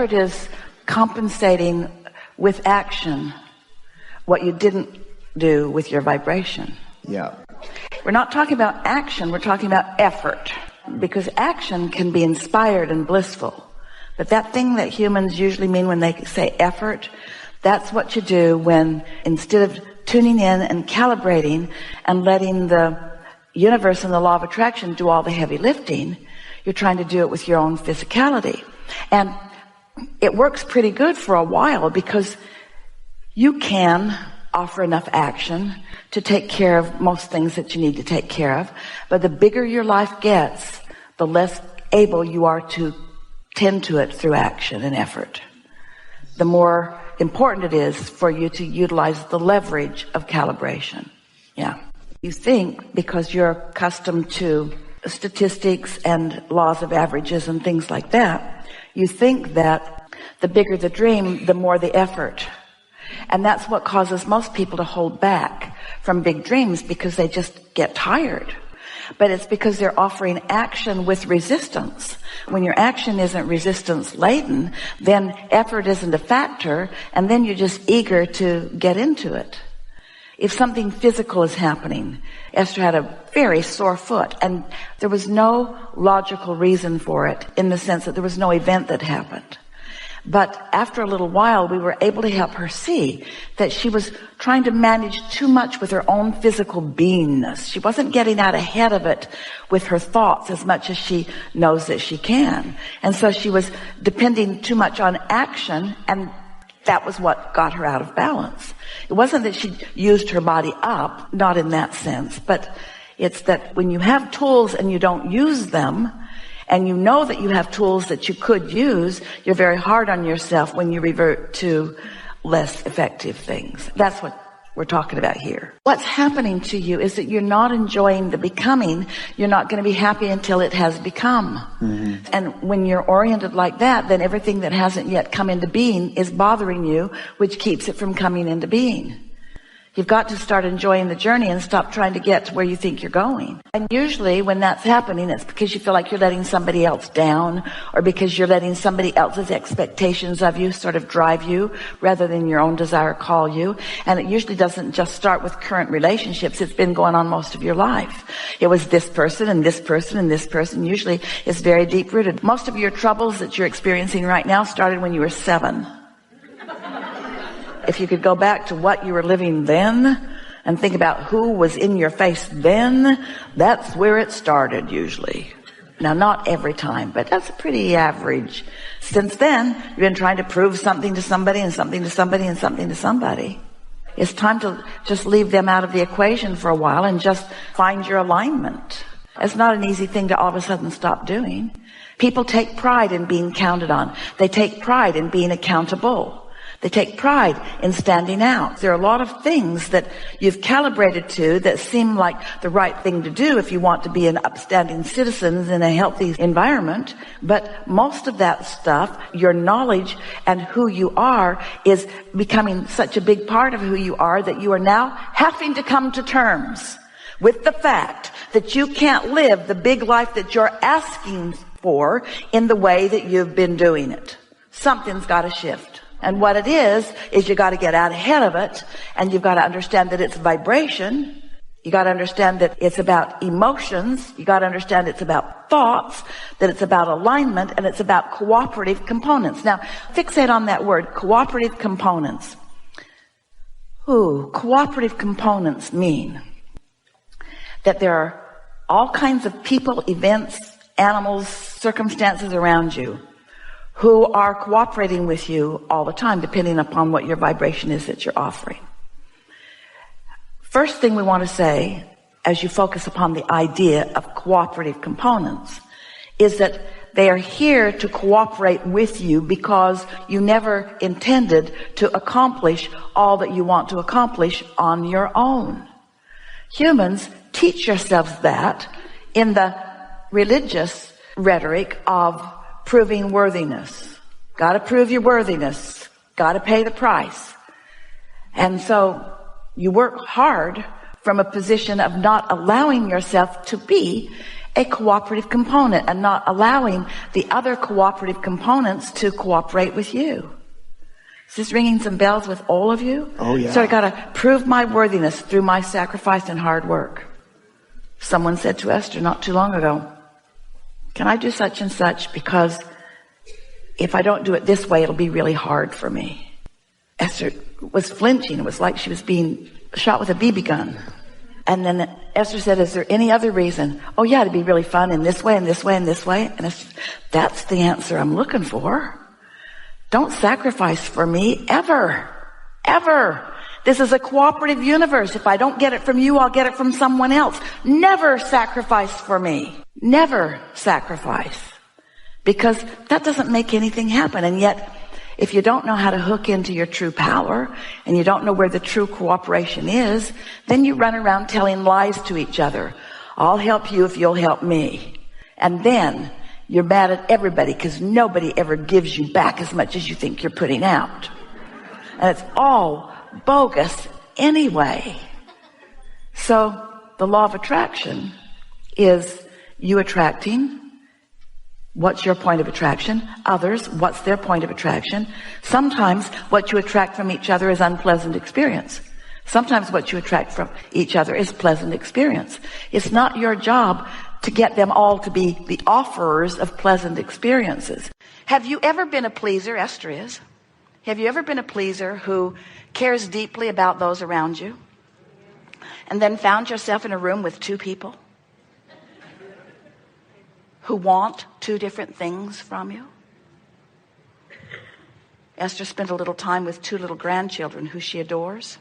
Effort is compensating with action what you didn't do with your vibration. Yeah. We're not talking about action, we're talking about effort. Because action can be inspired and blissful. But that thing that humans usually mean when they say effort, that's what you do when, instead of tuning in and calibrating and letting the universe and the law of attraction do all the heavy lifting, you're trying to do it with your own physicality. And it works pretty good for a while because you can offer enough action to take care of most things that you need to take care of. But the bigger your life gets, the less able you are to tend to it through action and effort. The more important it is for you to utilize the leverage of calibration. Yeah. You think, because you're accustomed to statistics and laws of averages and things like that, you think that the bigger the dream, the more the effort. And that's what causes most people to hold back from big dreams, because they just get tired. But it's because they're offering action with resistance. When your action isn't resistance laden, then effort isn't a factor, and then you're just eager to get into it. If something physical is happening, Esther had a very sore foot, and there was no logical reason for it, in the sense that there was no event that happened. But after a little while, we were able to help her see that she was trying to manage too much with her own physical beingness. She wasn't getting out ahead of it with her thoughts as much as she knows that she can. And so she was depending too much on action, and that was what got her out of balance. It wasn't that she used her body up, not in that sense, but it's that when you have tools and you don't use them, and you know that you have tools that you could use, you're very hard on yourself when you revert to less effective things. That's what we're talking about here. What's happening to you is that you're not enjoying the becoming. You're not going to be happy until it has become. Mm-hmm. And when you're oriented like that, then everything that hasn't yet come into being is bothering you, which keeps it from coming into being. You've got to start enjoying the journey and stop trying to get to where you think you're going. And usually when that's happening, it's because you feel like you're letting somebody else down, or because you're letting somebody else's expectations of you sort of drive you rather than your own desire call you. And it usually doesn't just start with current relationships. It's been going on most of your life. It was this person and this person and this person. Usually it's very deep rooted. Most of your troubles that you're experiencing right now started when you were 7. If you could go back to what you were living then and think about who was in your face then, that's where it started usually. Now, not every time, but that's pretty average. Since then, you've been trying to prove something to somebody and something to somebody and something to somebody. It's time to just leave them out of the equation for a while and just find your alignment. It's not an easy thing to all of a sudden stop doing. People take pride in being counted on. They take pride in being accountable. They take pride in standing out. There are a lot of things that you've calibrated to that seem like the right thing to do if you want to be an upstanding citizen in a healthy environment. But most of that stuff, your knowledge and who you are, is becoming such a big part of who you are that you are now having to come to terms with the fact that you can't live the big life that you're asking for in the way that you've been doing it. Something's got to shift. And what it is you got to get out ahead of it, and you've got to understand that it's vibration. You got to understand that it's about emotions. You got to understand it's about thoughts, that it's about alignment, and it's about cooperative components. Now, fixate on that word, cooperative components. Cooperative components mean that there are all kinds of people, events, animals, circumstances around you who are cooperating with you all the time, depending upon what your vibration is that you're offering. First thing we want to say, as you focus upon the idea of cooperative components, is that they are here to cooperate with you because you never intended to accomplish all that you want to accomplish on your own. Humans teach yourselves that in the religious rhetoric of proving worthiness. Got to prove your worthiness. Got to pay the price. And so you work hard from a position of not allowing yourself to be a cooperative component and not allowing the other cooperative components to cooperate with you. Is this ringing some bells with all of you? Oh, yeah. So I got to prove my worthiness through my sacrifice and hard work. Someone said to Esther not too long ago, can I do such and such, because if I don't do it this way, it'll be really hard for me. Esther was flinching. It was like she was being shot with a BB gun. And then Esther said, is there any other reason? Oh yeah, it'd be really fun in this way and this way and this way. And that's the answer I'm looking for. Don't sacrifice for me ever, ever. This is a cooperative universe. If I don't get it from you, I'll get it from someone else. Never sacrifice for me. Never sacrifice. Because that doesn't make anything happen. And yet, if you don't know how to hook into your true power, and you don't know where the true cooperation is, then you run around telling lies to each other. I'll help you if you'll help me. And then you're mad at everybody because nobody ever gives you back as much as you think you're putting out. And it's all bogus anyway. So the law of attraction is you attracting. What's your point of attraction? Others, what's their point of attraction? Sometimes what you attract from each other is unpleasant experience. Sometimes what you attract from each other is pleasant experience. It's not your job to get them all to be the offerers of pleasant experiences. Have you ever been a pleaser? Esther is. Have you ever been a pleaser who cares deeply about those around you and then found yourself in a room with two people who want two different things from you? Esther spent a little time with two little grandchildren who she adores.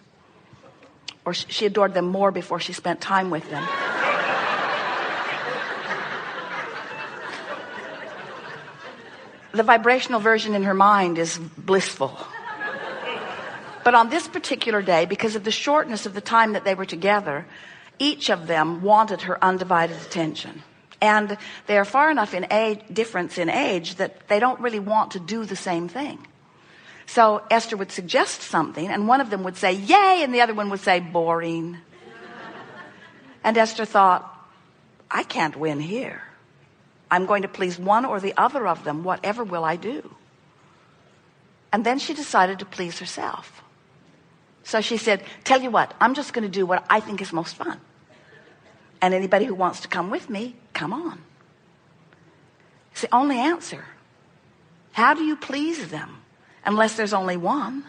Or she adored them more before she spent time with them. The vibrational version in her mind is blissful. But on this particular day, because of the shortness of the time that they were together, each of them wanted her undivided attention. And they are far enough in age, difference in age, that they don't really want to do the same thing. So Esther would suggest something, and one of them would say, yay, and the other one would say, boring. And Esther thought, I can't win here. I'm going to please one or the other of them, whatever will I do? And then she decided to please herself. So she said, tell you what, I'm just going to do what I think is most fun. And anybody who wants to come with me, come on. It's the only answer. How do you please them? Unless there's only one.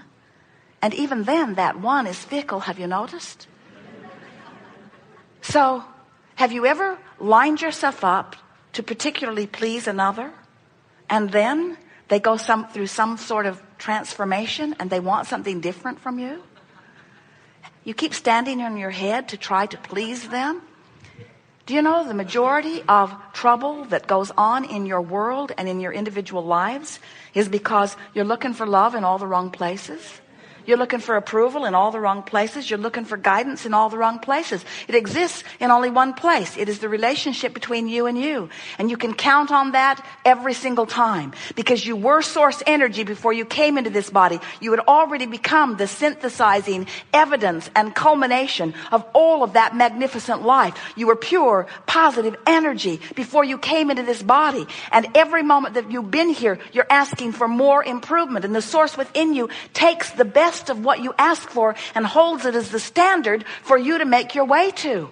And even then, that one is fickle. Have you noticed? So, have you ever lined yourself up to particularly please another, and then they go through some sort of transformation and they want something different from you? You keep standing on your head to try to please them. Do you know the majority of trouble that goes on in your world and in your individual lives is because you're looking for love in all the wrong places? You're looking for approval in all the wrong places. You're looking for guidance in all the wrong places. It exists in only one place. It is the relationship between you and you. And you can count on that every single time. Because you were source energy before you came into this body. You had already become the synthesizing evidence and culmination of all of that magnificent life. You were pure, positive energy before you came into this body. And every moment that you've been here, you're asking for more improvement. And the source within you takes the best of what you ask for and holds it as the standard for you to make your way to.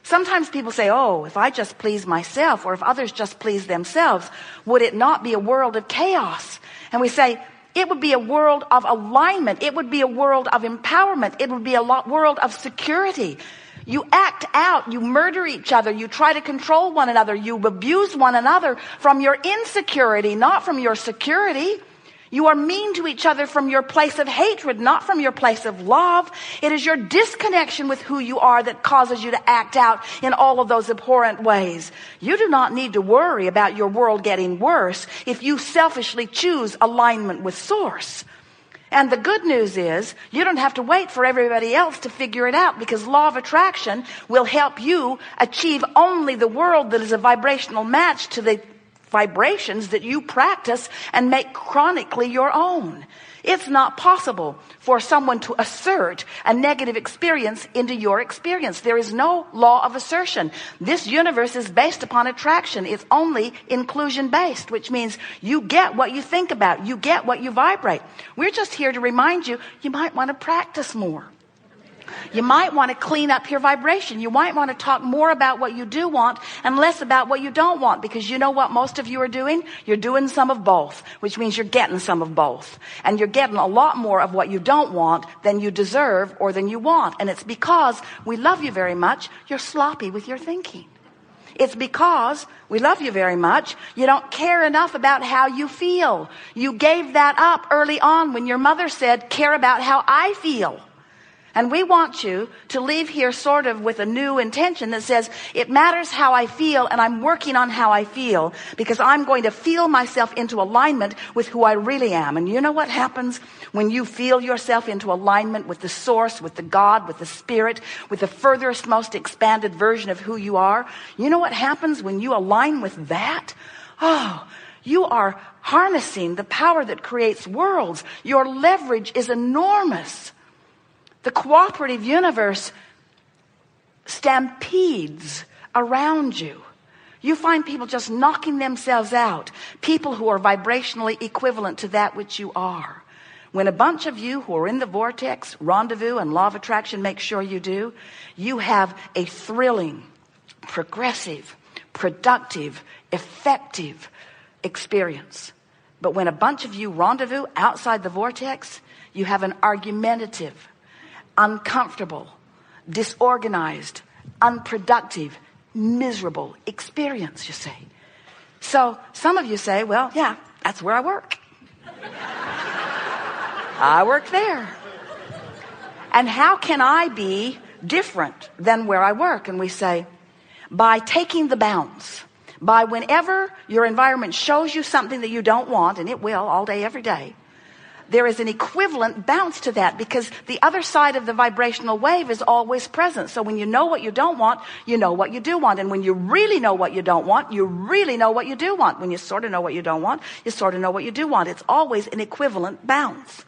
Sometimes people say, oh, if I just please myself, or if others just please themselves, would it not be a world of chaos? And we say, it would be a world of alignment. It would be a world of empowerment. It would be a world of security. You act out, you murder each other, you try to control one another, you abuse one another from your insecurity, not from your security. You are mean to each other from your place of hatred, not from your place of love. It is your disconnection with who you are that causes you to act out in all of those abhorrent ways. You do not need to worry about your world getting worse if you selfishly choose alignment with Source. And the good news is you don't have to wait for everybody else to figure it out, because law of attraction will help you achieve only the world that is a vibrational match to the vibrations that you practice and make chronically your own. It's not possible for someone to assert a negative experience into your experience. There is no law of assertion. This universe is based upon attraction. It's only inclusion based, which means you get what you think about. You get what you vibrate. We're just here to remind you, you might want to practice more. You might want to clean up your vibration. You might want to talk more about what you do want and less about what you don't want, because you know what most of you are doing? You're doing some of both, which means you're getting some of both. And you're getting a lot more of what you don't want than you deserve or than you want. And it's because we love you very much, you're sloppy with your thinking. It's because we love you very much, you don't care enough about how you feel. You gave that up early on when your mother said, care about how I feel. And we want you to leave here sort of with a new intention that says, it matters how I feel, and I'm working on how I feel, because I'm going to feel myself into alignment with who I really am. And you know what happens when you feel yourself into alignment with the source, with the God, with the spirit, with the furthest, most expanded version of who you are? You know what happens when you align with that? Oh, you are harnessing the power that creates worlds. Your leverage is enormous. The cooperative universe stampedes around you. You find people just knocking themselves out, people who are vibrationally equivalent to that which you are. When a bunch of you who are in the vortex, rendezvous, and law of attraction make sure you do, you have a thrilling, progressive, productive, effective experience. But when a bunch of you rendezvous outside the vortex, you have an argumentative, uncomfortable, disorganized, unproductive, miserable experience, you see. So some of you say, well, yeah, that's where I work. I work there. And how can I be different than where I work? And we say, by taking the bounce. By whenever your environment shows you something that you don't want, and it will all day, every day, there is an equivalent bounce to that, because the other side of the vibrational wave is always present. So when you know what you don't want, you know what you do want. And when you really know what you don't want, you really know what you do want. When you sort of know what you don't want, you sort of know what you do want. It's always an equivalent bounce.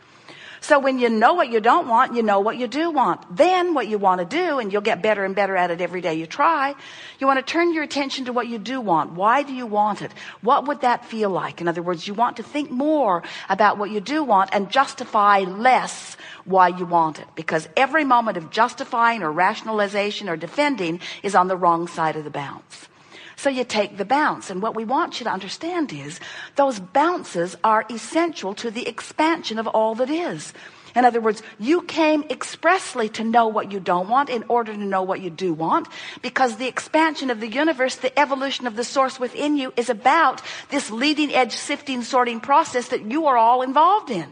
So when you know what you don't want, you know what you do want. Then what you want to do, and you'll get better and better at it every day you try, you want to turn your attention to what you do want. Why do you want it? What would that feel like? In other words, you want to think more about what you do want and justify less why you want it. Because every moment of justifying or rationalization or defending is on the wrong side of the bounce. So you take the bounce, and what we want you to understand is those bounces are essential to the expansion of all that is. In other words, you came expressly to know what you don't want in order to know what you do want, because the expansion of the universe, the evolution of the source within you, is about this leading edge sifting, sorting process that you are all involved in.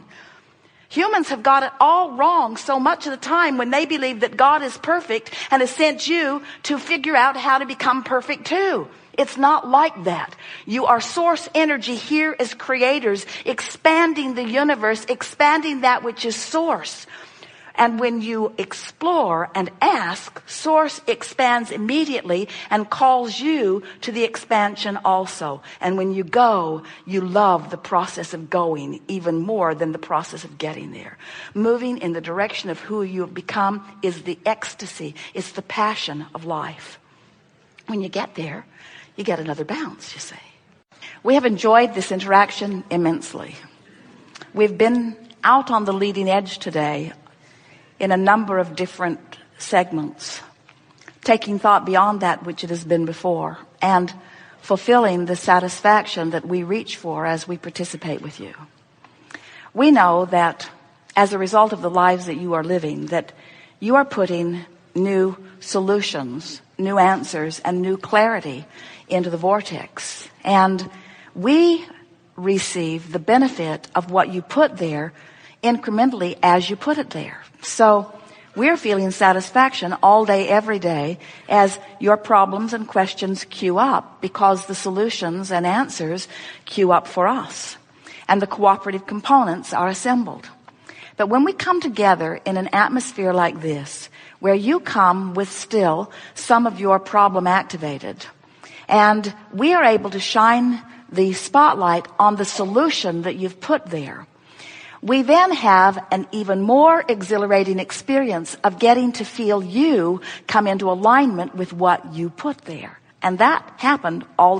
Humans have got it all wrong so much of the time when they believe that God is perfect and has sent you to figure out how to become perfect too. It's not like that. You are source energy here as creators, expanding the universe, expanding that which is source. And when you explore and ask, source expands immediately and calls you to the expansion also. And when you go, you love the process of going even more than the process of getting there. Moving in the direction of who you have become is the ecstasy. It's the passion of life. When you get there, you get another bounce, you see. We have enjoyed this interaction immensely. We've been out on the leading edge today in a number of different segments, taking thought beyond that which it has been before, and fulfilling the satisfaction that we reach for as we participate with you. We know that as a result of the lives that you are living, that you are putting new solutions, new answers, and new clarity into the vortex. And we receive the benefit of what you put there incrementally as you put it there. So we're feeling satisfaction all day, every day, as your problems and questions queue up, because the solutions and answers queue up for us, and the cooperative components are assembled. But when we come together in an atmosphere like this, where you come with still some of your problem activated, and we are able to shine the spotlight on the solution that you've put there, we then have an even more exhilarating experience of getting to feel you come into alignment with what you put there. And that happened all day